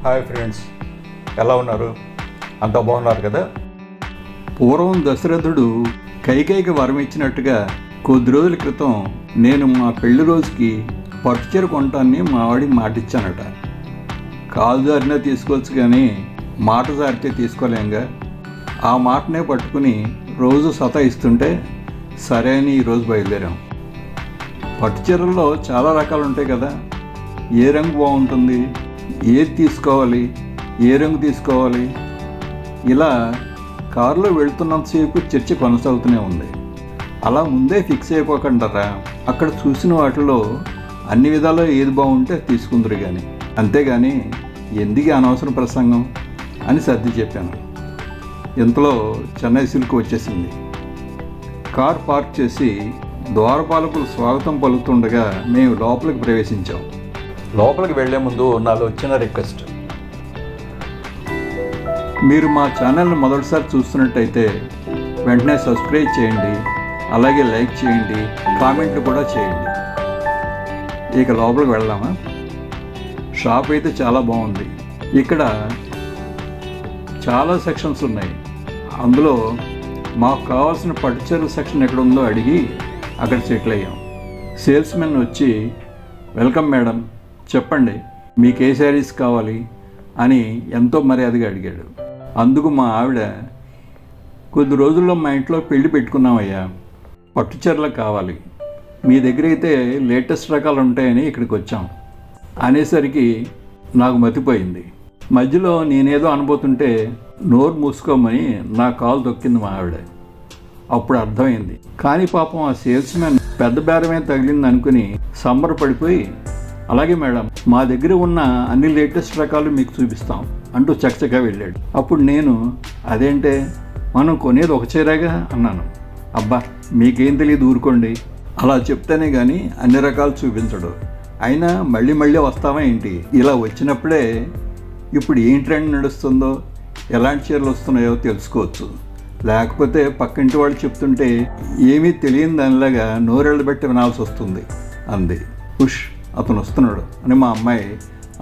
Hi friends, ఎలా ఉన్నారు? అంతా బాగున్నారు కదా? పూర్వం దశరథుడు కైకేయికి వరం ఇచ్చినట్టుగా కొద్ది రోజుల క్రితం నేను మా పెళ్లి రోజుకి పట్టుచీర కొంటాన్ని మా వాడికి మాటిచ్చానట. కాలు జారినా తీసుకోవచ్చు కానీ మాట జారితే తీసుకోలేంగా. ఆ మాటనే పట్టుకుని రోజు సతాయిస్తుంటే సరే అని ఈరోజు బయలుదేరాం. పట్టుచీరల్లో చాలా రకాలు ఉంటాయి కదా. ఏ రంగు బాగుంటుంది, ఏది తీసుకోవాలి, ఏ రంగు తీసుకోవాలి, ఇలా కారులో వెళుతున్నంతసేపు చర్చ కొనసాగుతూనే ఉంది. అలా ముందే ఫిక్స్ అయిపోకుండా అక్కడ చూసిన వాటిలో అన్ని విధాలు ఏది బాగుంటే తీసుకుందరు కానీ, అంతేగాని ఎందుకు అనవసరం ప్రసంగం అని సర్ది చెప్పాను. ఇంతలో చెన్నై సిల్క్ వచ్చేసింది. కార్ పార్క్ చేసి ద్వారపాలకులు స్వాగతం పలుకుతుండగా మేము లోపలికి ప్రవేశించాం. లోపలికి వెళ్లే ముందు నాలో చిన్న రిక్వెస్ట్. మీరు మా ఛానల్ని మొదటిసారి చూస్తున్నట్టయితే వెంటనే సబ్స్క్రైబ్ చేయండి, అలాగే లైక్ చేయండి, కామెంట్లు కూడా చేయండి. ఇక లోపలికి వెళ్దామా? షాప్ అయితే చాలా బాగుంది. ఇక్కడ చాలా సెక్షన్స్ ఉన్నాయి. అందులో మాకు కావాల్సిన పట్టుచీరల సెక్షన్ ఎక్కడ ఉందో అడిగి అక్కడ సెటిల్ అయ్యాం. సేల్స్ మెన్ వచ్చి వెల్కమ్ మేడం, చెప్పండి మీకు ఏ శారీస్ కావాలి అని ఎంతో మర్యాదగా అడిగాడు. అందుకు మా ఆవిడ, కొద్ది రోజుల్లో మా ఇంట్లో పెళ్లి పెట్టుకున్నామయ్యా, పట్టుచీరలు కావాలి, మీ దగ్గర అయితే లేటెస్ట్ రకాలు ఉంటాయని ఇక్కడికి వచ్చాం అనేసరికి నాకు మతిపోయింది. మధ్యలో నేనేదో అనబోతుంటే నోరు మూసుకోమని నా కాలు తొక్కింది మా ఆవిడ. అప్పుడు అర్థమైంది. కానీ పాపం ఆ సేల్స్ మ్యాన్ పెద్ద బేరమే తగిలింది అనుకుని సంబరపడిపోయి, అలాగే మేడం, మా దగ్గర ఉన్న అన్ని లేటెస్ట్ రకాలు మీకు చూపిస్తాం అంటూ చకచకా వెళ్ళాడు. అప్పుడు నేను, అదేంటే మనం కొనేది ఒక చీరగా అన్నాను. అబ్బా మీకేం తెలియదు, ఊరుకోండి, అలా చెప్తేనే కానీ అన్ని రకాలు చూపించడు. అయినా మళ్ళీ మళ్ళీ వస్తావా ఏంటి? ఇలా వచ్చినప్పుడే ఇప్పుడు ఏం ట్రెండ్ నడుస్తుందో, ఎలాంటి చీరలు వస్తున్నాయో తెలుసుకోవచ్చు. లేకపోతే పక్కింటి వాళ్ళు చెప్తుంటే ఏమీ తెలియని దానిలాగా నోరెళ్ళబెట్టి వినాల్సి వస్తుంది అంది. పుష్, అతను వస్తున్నాడు అని మా అమ్మాయి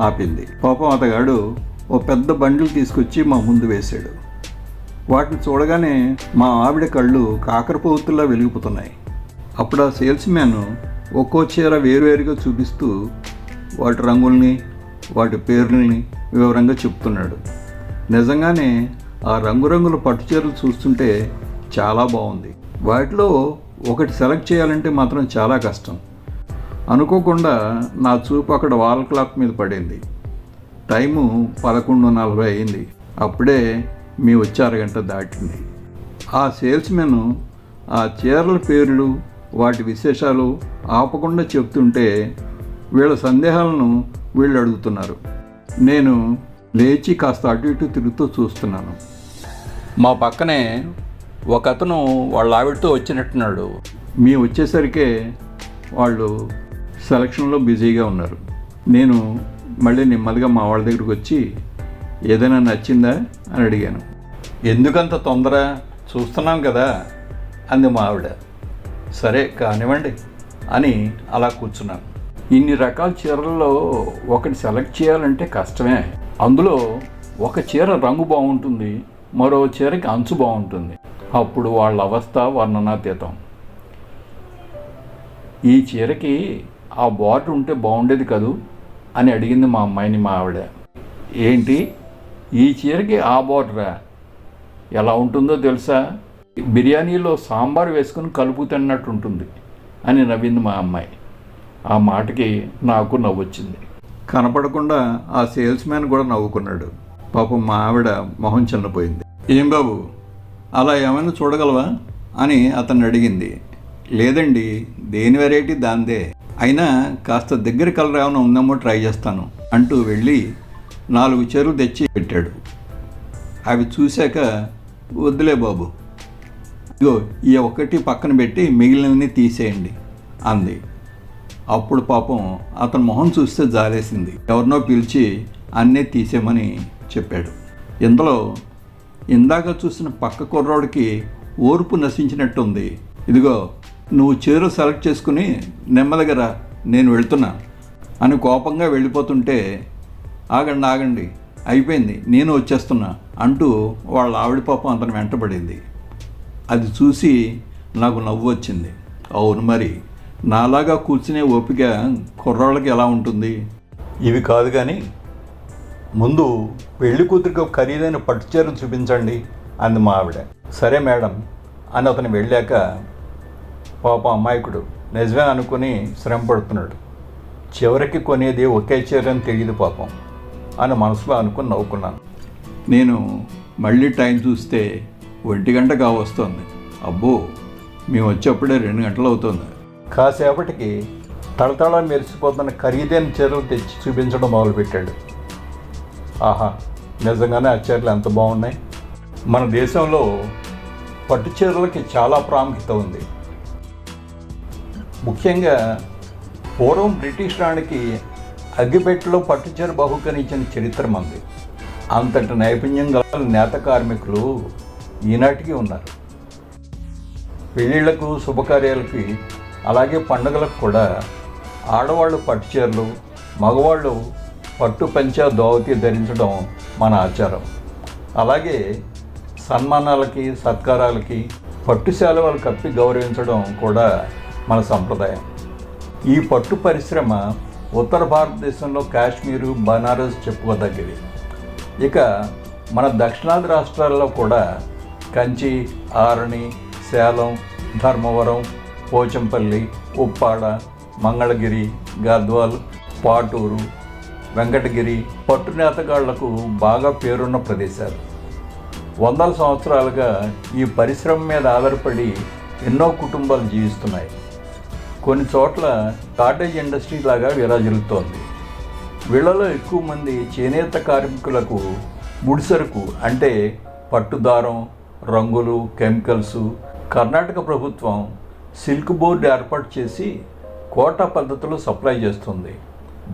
ఆపింది. పాపం అతగాడు ఓ పెద్ద బండిల్ తీసుకొచ్చి మా ముందు వేశాడు. వాటిని చూడగానే మా ఆవిడ కళ్ళు కాకరపోతుల్లా వెలిగిపోతున్నాయి. అప్పుడు ఆ సేల్స్ మ్యాన్ ఒక్కో చీర వేరువేరుగా చూపిస్తూ వాటి రంగుల్ని, వాటి పేర్లని వివరంగా చెప్తున్నాడు. నిజంగానే ఆ రంగురంగుల పట్టుచీరలు చూస్తుంటే చాలా బాగుంది. వాటిలో ఒకటి సెలెక్ట్ చేయాలంటే మాత్రం చాలా కష్టం. అనుకోకుండా నా చూపు అక్కడ వాల్ క్లాక్ మీద పడింది. టైము 11:40 అయింది. అప్పుడే మీ వచ్చి అరగంట దాటింది. ఆ సేల్స్మెన్ ఆ చీరల పేర్లు, వాటి విశేషాలు ఆపకుండా చెప్తుంటే వీళ్ళ సందేహాలను వీళ్ళు అడుగుతున్నారు. నేను లేచి కాస్త అటు ఇటు తిరుగుతూ చూస్తున్నాను. మా పక్కనే ఒక అతను వాళ్ళ ఆవిడతో వచ్చినట్టున్నాడు. మీ వచ్చేసరికే వాళ్ళు సెలక్షన్లో బిజీగా ఉన్నారు. నేను మళ్ళీ నెమ్మదిగా మా వాళ్ళ దగ్గరికి వచ్చి, ఏదైనా నచ్చిందా అని అడిగాను. ఎందుకంత తొందర, చూస్తున్నాం కదా అంది మా ఆవిడ. సరే కానివ్వండి అని అలా కూర్చున్నాను. ఇన్ని రకాల చీరల్లో ఒకటి సెలెక్ట్ చేయాలంటే కష్టమే. అందులో ఒక చీర రంగు బాగుంటుంది, మరో చీరకి అంచు బాగుంటుంది. అప్పుడు వాళ్ళ అవస్థ వర్ణనాతీతం. ఈ చీరకి ఆ బార్డర్ ఉంటే బాగుండేది కదూ అని అడిగింది మా అమ్మాయిని మా ఆవిడ. ఏంటి, ఈ చీరకి ఆ బార్డరా? ఎలా ఉంటుందో తెలుసా? బిర్యానీలో సాంబార్ వేసుకుని కలుపు తిన్నట్టు ఉంటుంది అని నవ్వింది మా అమ్మాయి. ఆ మాటకి నాకు నవ్వొచ్చింది. కనపడకుండా ఆ సేల్స్ మ్యాన్ కూడా నవ్వుకున్నాడు. పాపం మా ఆవిడ మొహం చిన్నపోయింది. ఏం బాబు, అలా ఏమైనా చూడగలవా అని అతన్ని అడిగింది. లేదండి, దేని వెరైటీ దాందే, అయినా కాస్త దగ్గర కలర్ ఏమైనా ఉందేమో ట్రై చేస్తాను అంటూ వెళ్ళి 4 చీరలు తెచ్చి పెట్టాడు. అవి చూశాక, వద్దులే బాబు, ఇగో ఈ ఒకటి పక్కన పెట్టి మిగిలినవన్నీ తీసేయండి అంది. అప్పుడు పాపం అతని మొహం చూస్తే జాలేసింది. ఎవరినో పిలిచి అన్నీ తీసేయమని చెప్పాడు. ఇందులో ఇందాక చూసిన పక్క కుర్రోడికి ఓర్పు నశించినట్టుంది. ఇదిగో నువ్వు చీర సెలెక్ట్ చేసుకుని నెమ్మదిగా రా, నేను వెళ్తున్నా అని కోపంగా వెళ్ళిపోతుంటే, ఆగండి అయిపోయింది, నేను వచ్చేస్తున్నా అంటూ వాళ్ళ ఆవిడ పాపం అతను వెంటబడింది. అది చూసి నాకు నవ్వు వచ్చింది. అవును మరి, నాలాగా కూర్చునే ఓపిక కుర్రాళ్ళకి ఎలా ఉంటుంది? ఇవి కాదు కానీ ముందు పెళ్లి కూతురికి ఖరీదైన పట్టుచీరను చూపించండి అంది మా ఆవిడ. సరే మేడం అని అతను వెళ్ళాక పాప అమాయకుడు నిజమే అనుకుని శ్రమ పడుతున్నాడు. చివరికి కొనేది ఒకే చీర అని తెలియదు పాపం అని మనసులో అనుకుని నవ్వుకున్నాను. నేను మళ్ళీ టైం చూస్తే 1 గంట కావస్తుంది. అబ్బో, మేము వచ్చేప్పుడే 2 గంటలు అవుతుంది. కాసేపటికి తళతళ మెరిసిపోతున్న ఖరీదైన చీరలు తెచ్చి చూపించడం మొదలుపెట్టాడు. ఆహా, నిజంగానే ఆ చీరలు ఎంత బాగున్నాయి. మన దేశంలో పట్టు చీరలకి చాలా ప్రాముఖ్యత ఉంది. ముఖ్యంగా పూర్వం బ్రిటిష్ రాణికి అగ్గిపెట్టెలో పట్టుచీర బహుకరించిన చరిత్ర మంది. అంతటి నైపుణ్యం గల నేత కార్మికులు ఈనాటికి ఉన్నారు. పెళ్ళిళ్లకు, శుభకార్యాలకి, అలాగే పండుగలకు కూడా ఆడవాళ్ళు పట్టుచీరలు, మగవాళ్ళు పట్టు పంచా ధోవతి ధరించడం మన ఆచారం. అలాగే సన్మానాలకి, సత్కారాలకి పట్టు శాలువాలు కప్పి గౌరవించడం కూడా మన సంప్రదాయం. ఈ పట్టు పరిశ్రమ ఉత్తర భారతదేశంలో కాశ్మీరు, బనారస్ చెప్పుకోదగ్గది. ఇక మన దక్షిణాది రాష్ట్రాల్లో కూడా కంచి, ఆరణి, సేలం, ధర్మవరం, పోచంపల్లి, ఉప్పాడ, మంగళగిరి, గద్వాల్, పాటూరు, వెంకటగిరి పట్టు నేతగాళ్లకు బాగా పేరున్న ప్రదేశాలు. వందల సంవత్సరాలుగా ఈ పరిశ్రమ మీద ఆధారపడి ఎన్నో కుటుంబాలు జీవిస్తున్నాయి. కొన్ని చోట్ల కాటేజ్ ఇండస్ట్రీ లాగా విరాజిల్లుతోంది. వీళ్ళలో ఎక్కువ మంది చేనేత కార్మికులకు ముడిసరుకు అంటే పట్టుదారం, రంగులు, కెమికల్స్ కర్ణాటక ప్రభుత్వం సిల్క్ బోర్డు ఏర్పాటు చేసి కోటా పద్ధతిలో సప్లై చేస్తుంది.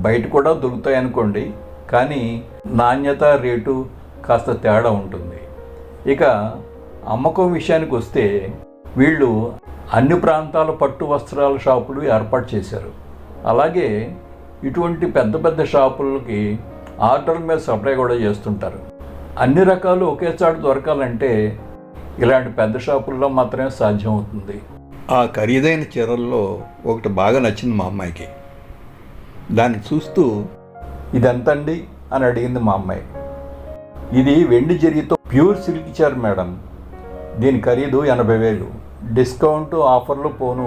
బయట కూడా దొరుకుతాయనుకోండి, కానీ నాణ్యత, రేటు కాస్త తేడా ఉంటుంది. ఇక అమ్మకం విషయానికి వస్తే వీళ్ళు అన్ని ప్రాంతాల పట్టు వస్త్రాల షాపులు ఏర్పాటు చేశారు. అలాగే ఇటువంటి పెద్ద పెద్ద షాపులకి ఆర్డర్ల మీద సప్లై కూడా చేస్తుంటారు. అన్ని రకాలు ఒకేసారి దొరకాలంటే ఇలాంటి పెద్ద షాపుల్లో మాత్రమే సాధ్యం అవుతుంది. ఆ ఖరీదైన చీరల్లో ఒకటి బాగా నచ్చింది మా అమ్మాయికి. దాన్ని చూస్తూ ఇదెంతండి అని అడిగింది మా అమ్మాయి. ఇది వెండి జరీతో ప్యూర్ సిల్క్ చీర మేడం, దీని ఖరీదు 80,000, డిస్కౌంట్ ఆఫర్లు పోను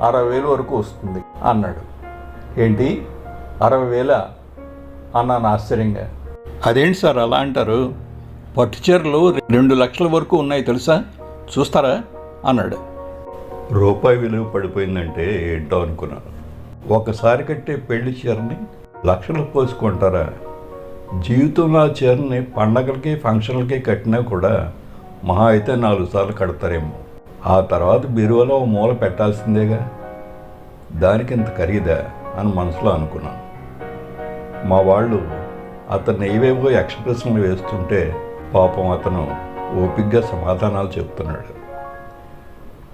60,000 వరకు వస్తుంది అన్నాడు. ఏంటి 60,000 అన్నాను ఆశ్చర్యంగా. అదేంటి సార్ అలా అంటారు? పట్టు చీరలు 2 లక్షల వరకు ఉన్నాయి తెలుసా, చూస్తారా అన్నాడు. రూపాయి విలువ పడిపోయిందంటే ఏంటో అనుకున్నాను. ఒకసారి కట్టే పెళ్లి చీరని లక్షలు పోసుకుంటారా? జీవితంలో ఆ చీరని పండగలకి, ఫంక్షన్లకి కట్టినా కూడా మహా అయితే 4 సార్లు కడతారేమో. ఆ తర్వాత బీరువాలో మూల పెట్టాల్సిందేగా, దానికి ఇంత ఖరీదా అని మనసులో అనుకున్నాను. మా వాళ్ళు అతను ఏవేవో ఎక్స్ప్రెషన్లు వేస్తుంటే పాపం అతను ఓపిగ్గా సమాధానాలు చెప్తున్నాడు.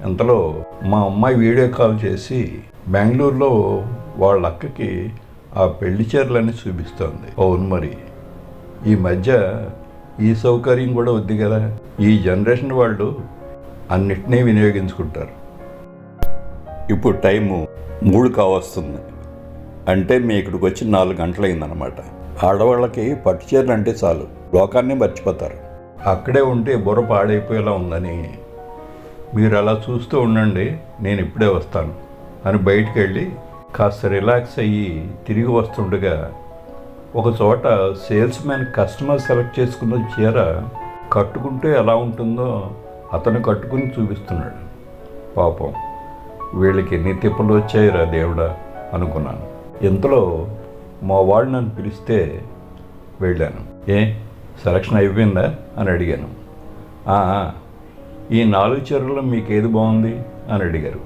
ఇంతలో మా అమ్మాయి వీడియో కాల్ చేసి బెంగళూరులో వాళ్ళ అక్కకి ఆ పెళ్లి చీరలన్నీ చూపిస్తోంది. అవును మరి, ఈ మధ్య ఈ సౌకర్యం కూడా వద్దు కదా. ఈ జనరేషన్ వాళ్ళు అన్నిటినీ వినియోగించుకుంటారు. ఇప్పుడు టైము 3 కావస్తుంది, అంటే మీ ఇక్కడికి వచ్చి 4 గంటలైందనమాట. ఆడవాళ్ళకి పట్టు చీరలు అంటే చాలు, లోకాన్ని మర్చిపోతారు. అక్కడే ఉంటే బుర్ర పాడైపోయేలా ఉందని మీరు అలా చూస్తూ ఉండండి, నేను ఇప్పుడే వస్తాను అని బయటికి వెళ్ళి కాస్త రిలాక్స్ అయ్యి తిరిగి వస్తుండగా ఒక చోట సేల్స్ మ్యాన్ కస్టమర్ సెలెక్ట్ చేసుకున్న చీర కట్టుకుంటే ఎలా ఉంటుందో అతను కట్టుకుని చూపిస్తున్నాడు. పాపం వీళ్ళకి ఎన్ని తిప్పలు వచ్చాయిరా దేవుడా అనుకున్నాను. ఇంతలో మా వాళ్ళు నన్ను పిలిస్తే వెళ్ళాను. సెలక్షన్ అయిపోయిందా అని అడిగాను. ఈ 4 చీరల్లో మీకు ఏది బాగుంది అని అడిగారు.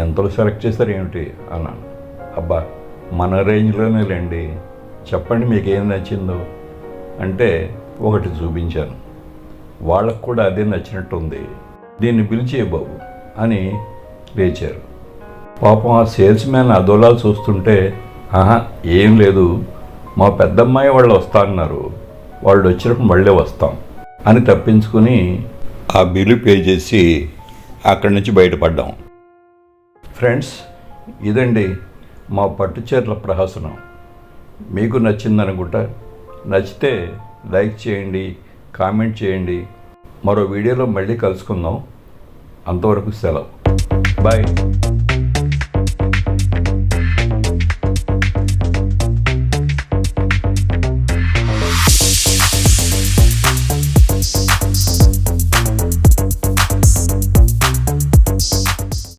ఎంతలో సెలెక్ట్ చేశారు ఏమిటి అన్నాను. అబ్బా, మన రేంజ్లోనే లేండి, చెప్పండి మీకు ఏం నచ్చిందో అంటే ఒకటి చూపించాను. వాళ్ళకు కూడా అదే నచ్చినట్టుంది, దీన్ని పిలిచే బాబు అని లేచారు. పాపం ఆ సేల్స్ మ్యాన్ అదోలా చూస్తుంటే ఏం లేదు, మా పెద్దమ్మాయి వాళ్ళు వస్తా అన్నారు, వాళ్ళు వచ్చినప్పుడు మళ్ళీ వస్తాం అని తప్పించుకుని ఆ బిల్లు పే చేసి అక్కడి నుంచి బయటపడ్డాం. ఫ్రెండ్స్, ఇదండి మా పట్టుచీరల ప్రహసనం. మీకు నచ్చిందనుకుంటా. నచ్చితే లైక్ చేయండి, కామెంట్ చేయండి. మరో వీడియోలో మళ్ళీ కలుసుకుందాం. అంతవరకు సెలవు. బాయ్.